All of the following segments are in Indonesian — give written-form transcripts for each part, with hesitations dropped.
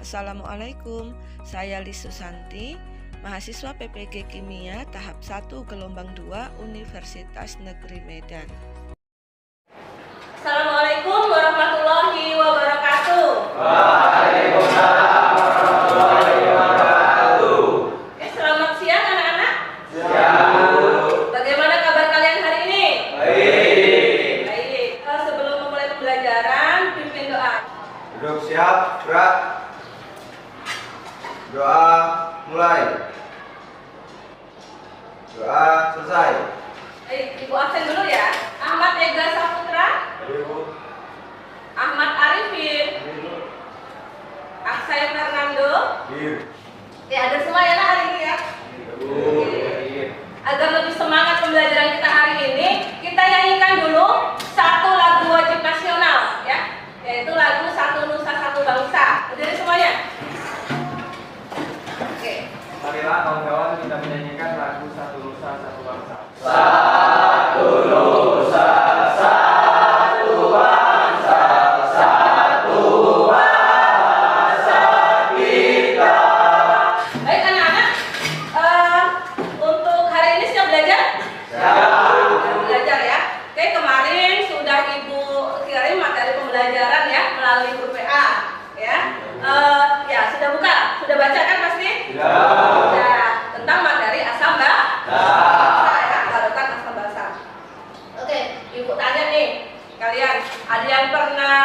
Assalamualaikum, saya Lis Susanti, mahasiswa PPG Kimia tahap 1 gelombang 2 Universitas Negeri Medan. Assalamualaikum warahmatullahi wabarakatuh. Waalaikumsalam warahmatullahi wabarakatuh. Selamat siang anak-anak. Siang, Bu. Bagaimana kabar kalian hari ini? Baik. Baik. Sebelum memulai pembelajaran, pimpin doa. Duduk siap, gerak. Doa mulai. Doa selesai. Baik, Ibu absen dulu ya. Ahmad Ega Saputra, Ibu. Ahmad Arifin, Aksay Fernando. Ya, ada semua ya nah, hari ini ya. Agar lebih semangat pembelajaran kita hari ini, kita nyanyikan dulu satu lagu wajib nasional ya, yaitu lagu Satu Nusa Satu Bangsa. Udah semuanya? Oke. Marilah kawan-kawan kita menyanyikan lagu Satu Nusa Satu Bangsa. Satu Nusa, satu bangsa, satu bahasa kita. Baik anak-anak, untuk hari ini siap belajar? Siap belajar ya. Oke, kemarin sudah Ibu kirim materi pembelajaran ya melalui grup WA ya. Ya sudah buka, sudah baca kan pasti? Ya, tentang materi asam bahasa ya, barukan asam bahasa. Oke, Ibu tanya nih, kalian ada yang pernah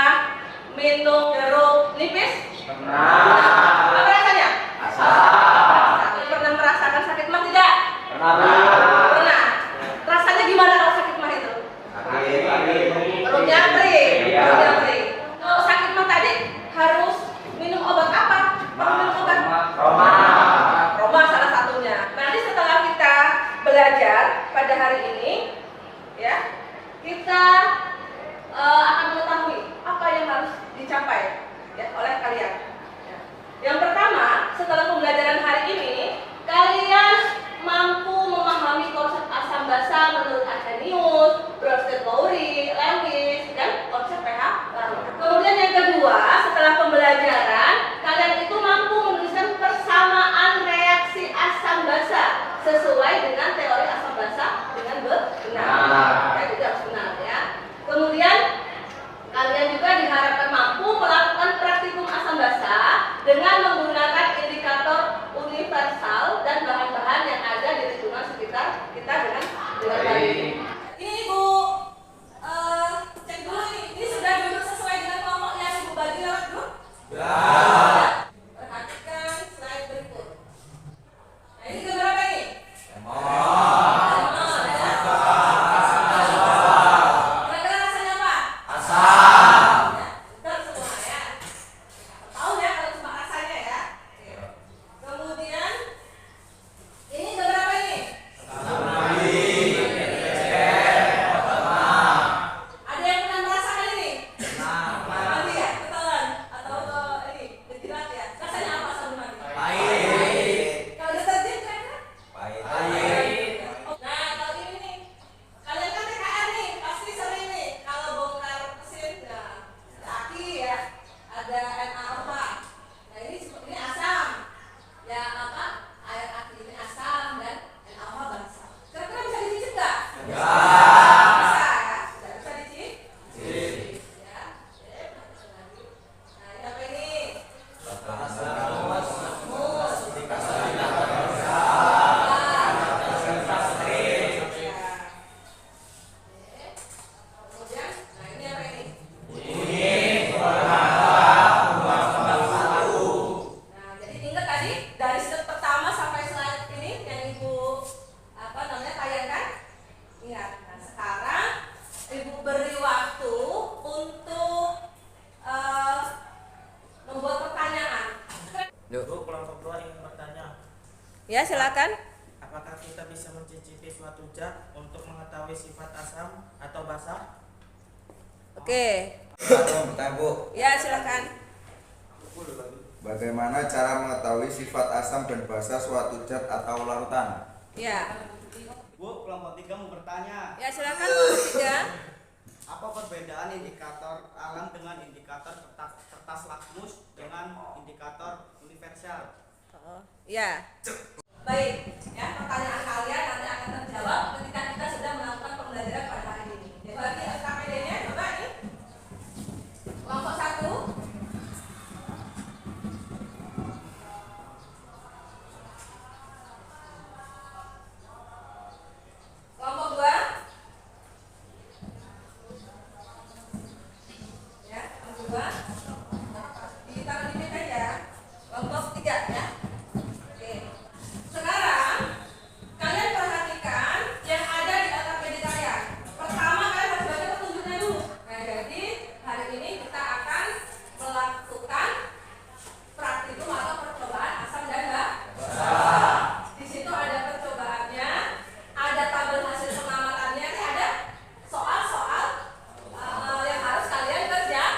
minum jeruk nipis? Pernah. Apa rasanya? Asam. Pernah merasakan sakit mah tidak? Pernah. Pernah. Rasanya gimana kalau sakit mah itu? Sakit. Perutnya perih. Iya. Perutnya perih. Kalau sakit mah tadi harus minum obat apa? Harus minum obat Roma. Roma salah satunya. Nanti setelah kita belajar pada hari ini, ya, kita akan mengetahui apa yang harus dicapai ya oleh kalian. Ya. Yang pertama, setelah pembelajaran hari ini, kalian mampu memahami konsep asam basa menurut Arrhenius, Bronsted-Lowry, Lewis, dan konsep pH Larmor. Kemudian yang kedua, setelah pembelajaran, kalian itu mampu menuliskan persamaan reaksi asam basa sesuai dengan teori asam basa dengan benar. Ya, itu harus benar ya. Kemudian kalian juga diharapkan mampu melakukan praktikum asam basa dengan menggunakan indikator universal dan bahan-bahan yang ada di lingkungan sekitar kita dengan baik. Ini Ibu cek dulu nih, ini sudah duduk sesuai dengan kelompok yang Ibu bagi lewat grup? Perhatikan slide berikut. Nah, ini gambar apa ini? Kira-kira rasanya apa? Ya, betul semua ya. Tahu ya kalau cuma rasanya ya. Oke. Kemudian ini gambar apa ini? Ada yang pernah merasakan ini? Mati ya, ketahuan atau ini kejilat ya. Rasanya apa sabun mati? Kalau deterjen kira-kira? Nah, kalau ini nih, kalian kan TKR nih, pasti sering nih kalau bongkar mesin, nah, ada aki ya, ada Na4. Nah, ini asam. Ya apa? Air aki ini asam dan Na4 basa. Kira-kira bisa dicicip nggak? Bisa ya? Bisa dicicip? Ya. Nah, ini apa ini? Kemudian, nah ini apa ini? Nah, jadi ingat tadi dari step pertama sampai slide ini yang Ibu tayangkan. Ingat. Nah, sekarang Ibu beri waktu untuk membuat pertanyaan. Bu, kelompok 2 ingin bertanya, Ya, silakan. apakah kita bisa mencicipi suatu zat untuk mengetahui sifat asam atau basa? Oke. Bentar, Bu. Ya, silakan. Bagaimana cara mengetahui sifat asam dan basa suatu zat atau larutan? Ya. Bu, kelompok 3 mau bertanya, Ya, silakan kelompok 3. apa perbedaan indikator alam dengan indikator kertas lakmus dengan indikator spesial. Oh, ya. Baik, ya pertanyaan kalian nanti akan terjawab ketika kita sudah melakukan pembelajaran pada hari ini. Jadi bagi SKPD-nya coba nih. Kelompok 1. Kelompok 2. Ya, kelompok 2. Ditaruh di meja ya. Kelompok 3 ya. Oke. Sekarang kalian perhatikan yang ada di LKPD kalian. Pertama kalian harus baca petunjuknya dulu. Nah, jadi hari ini kita akan melakukan praktikum atau percobaan asam dan basa. Di situ ada percobaannya, ada tabel hasil pengamatannya, ada soal-soal yang harus kalian kerjakan.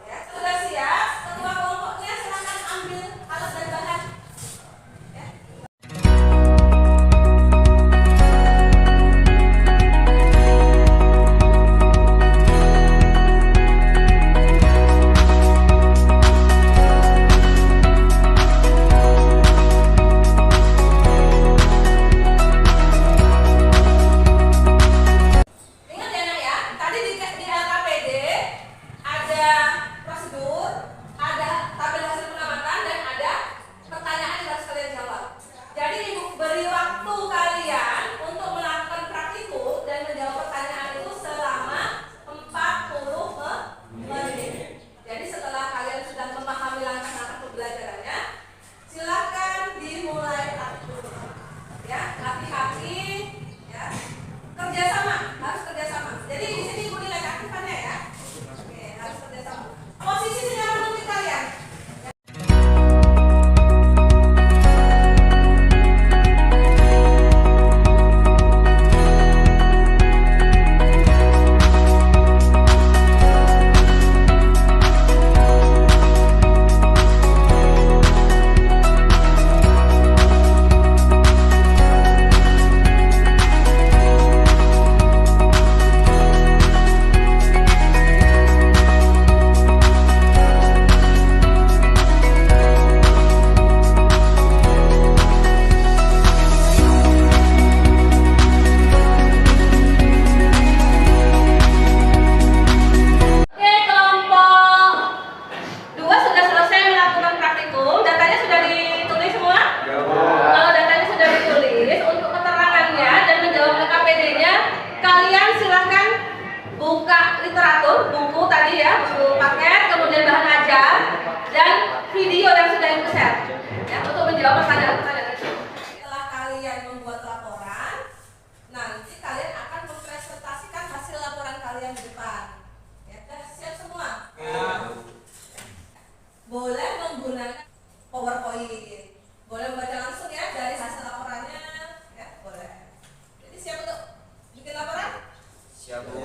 Ya, sudah siap? Ketua kelompoknya silakan ambil alat dan bahan. Ya. Ingat ya nak ya, tadi di LKPD ada prosedur, ada tabel hasil pengamatan dan ada pertanyaan yang harus kalian jawab. Jadi ibu beri waktu kalian untuk melakukan praktikum dan menjawab pertanyaan itu selama 40 menit. Jadi setelah kalian sudah memahami langkah-langkah pembelajarannya, silakan dimulai praktikum. Ya, hati-hati ya. Kerjasama, harus kerjasama. Jadi di sini ibu nilai keaktifannya ya. Oke, harus kerjasama. Posisi senyaman untuk kalian. Oke, kelompok 2 sudah selesai melakukan praktikum. Datanya sudah ditulis semua? Kalau datanya sudah ditulis, untuk keterangannya dan menjawab LKPD-nya, kalian silahkan buka literatur, buku tadi ya, buku paket, kemudian bahan ajar, dan video yang sudah ibu share ya, untuk menjawab pertanyaan-pertanyaan itu. Setelah kalian membuat laporan, nanti kalian akan mempresentasikan hasil laporan kalian di depan. Ya, sudah siap semua? Boleh menggunakan PowerPoint, boleh membaca langsung ya dari hasil laporannya, ya boleh. Jadi siap untuk bikin laporan? Siap, Bu.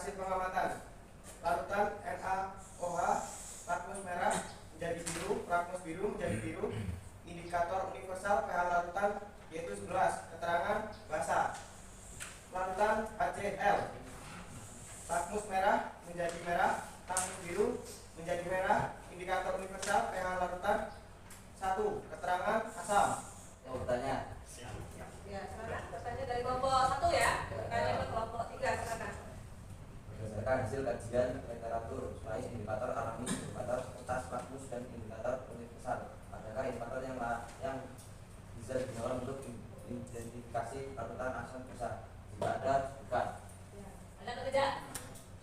hasil pengamatan. Larutan NaOH lakmus merah menjadi biru, lakmus biru menjadi biru. Indikator universal pH larutan yaitu 11. Keterangan basah. Larutan HCl lakmus merah menjadi merah, lakmus biru menjadi merah. Indikator universal pH larutan 1. Keterangan asam. Yang bertanya. Ya, silakan. Pertanyaan dari kelompok 1 ya. Pertanyaan ke kelompok 3, silakan. Berdasarkan hasil kajian literatur selain indikator alami, indikator kertas lakmus dan indikator universal, adakah indikator yang bisa digunakan untuk identifikasi larutan asam basa? Jika ada, bukan. Ya. Ada atau tidak?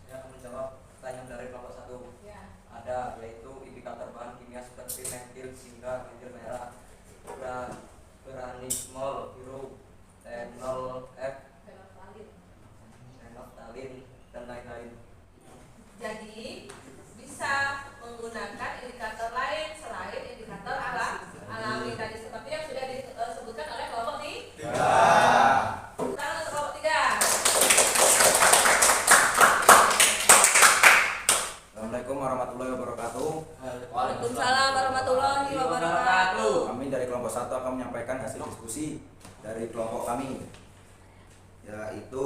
Saya akan menjawab pertanyaan dari kelompok 1. Ya. Ada, yaitu indikator bahan kimia seperti metil, singa, metil merah, granismol biru, tenol-F, fenolftalin, dan lain-lain. Jadi bisa menggunakan indikator lain selain indikator alami tadi seperti yang sudah disebutkan oleh kelompok 3. Sekarang untuk kelompok 3. Assalamualaikum warahmatullahi wabarakatuh. Waalaikumsalam warahmatullahi wabarakatuh. Kami dari kelompok 1 akan menyampaikan hasil diskusi dari kelompok kami, yaitu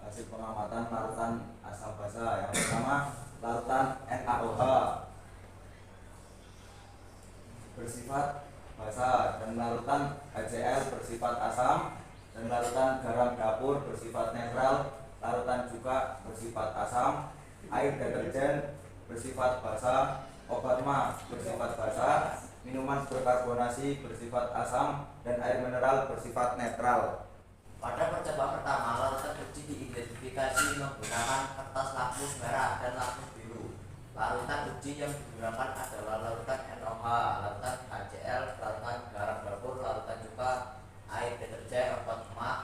hasil pengamatan larutan asam basa. Yang pertama, larutan NaOH bersifat basa, dan larutan HCl bersifat asam, dan larutan garam dapur bersifat netral, larutan juga bersifat asam, air deterjen bersifat basa, obat mah bersifat basa, minuman berkarbonasi bersifat asam, dan air mineral bersifat netral. Pada percobaan pertama, larutan uji diidentifikasi menggunakan kertas lakmus merah dan lakmus biru. Larutan uji yang digunakan adalah larutan NaOH, larutan HCl, larutan garam dapur, larutan juga, air deterjen, obat emak,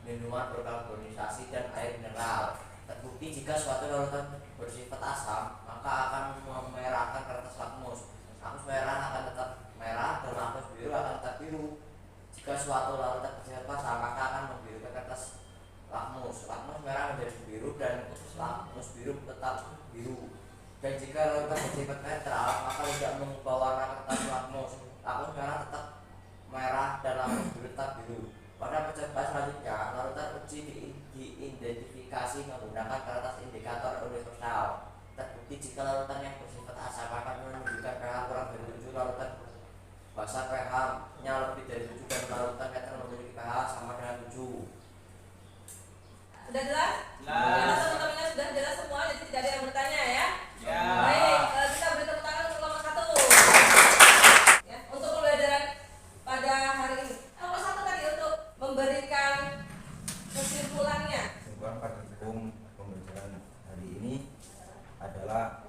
minuman berkarbonisasi, dan air mineral. Terbukti jika suatu larutan bersifat asam, maka akan memerahkan kertas lakmus. Lakmus merah akan tetap merah dan lakmus biru akan tetap biru. Jika suatu larutan bersifat basa, maka akan membirukan kertas lakmus. Lakmus merah menjadi biru dan lakmus biru tetap biru. Dan jika larutan bersifat netral, maka tidak mengubah warna kertas lakmus. Lakmus merah tetap merah dan lakmus biru tetap biru. Pada percobaan selanjutnya, larutan uji diidentifikasi menggunakan kertas indikator universal. Terbukti jika larutan yang bersifat asam akan menunjukkan pH kurang dari 7, larutan basa pH-nya lebih dari 7, dan larutan netral memiliki pH sama dengan 7. Sudah jelas? Jelas. Teman-temannya sudah jelas semua, jadi tidak ada yang bertanya ya? Ya. Baik, kita beri tepuk tangan untuk kelompok 1. Ya, untuk pembelajaran pada hari ini. Kelompok 1 tadi untuk memberikan kesimpulannya. Kesimpulan pada hukum pembelajaran hari ini adalah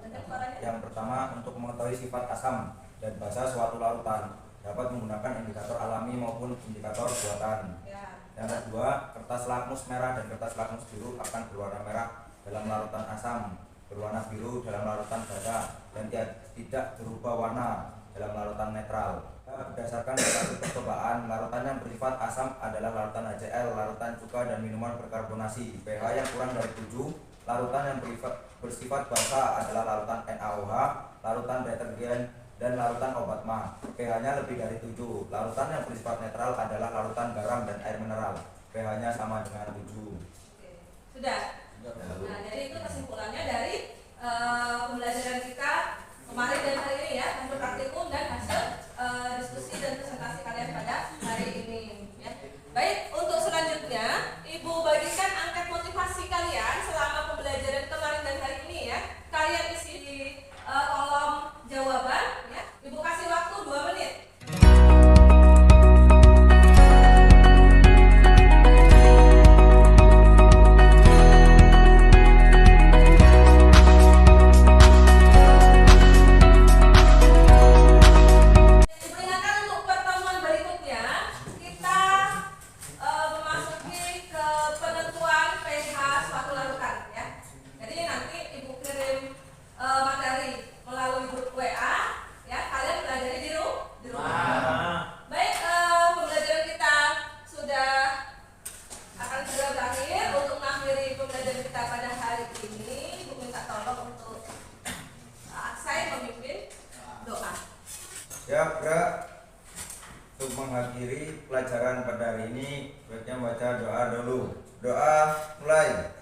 yang pertama, untuk mengetahui sifat asam dan basa suatu larutan dapat menggunakan indikator alami maupun indikator buatan. Ya. Yang kedua, kertas lakmus merah dan kertas lakmus biru akan berwarna merah dalam larutan asam, berwarna biru dalam larutan basa, dan tidak berubah warna dalam larutan netral. Berdasarkan hasil percobaan, larutan yang bersifat asam adalah larutan HCl, larutan cuka, dan minuman berkarbonasi. pH yang kurang dari 7. Larutan yang bersifat basa adalah larutan NaOH, larutan detergen, dan larutan obat mah. pH-nya lebih dari 7. Larutan yang bersifat netral adalah larutan garam dan air mineral. pH-nya sama dengan 7. Oke. Sudah? Nah, jadi itu kesimpulannya dari pembelajaran kita kemarin dan hari ini ya, hasil praktikum dan hasil diskusi dan presentasi kalian pada hari ini ya. Baik, untuk selanjutnya Ibu bagikan angket motivasi kalian selama pembelajaran kemarin dan hari ini ya. Kalian isi di kolom jawaban ya. Ibu kasih waktu 2 menit. untuk mengakhiri pelajaran pada hari ini, baiknya baca doa dulu. Doa mulai.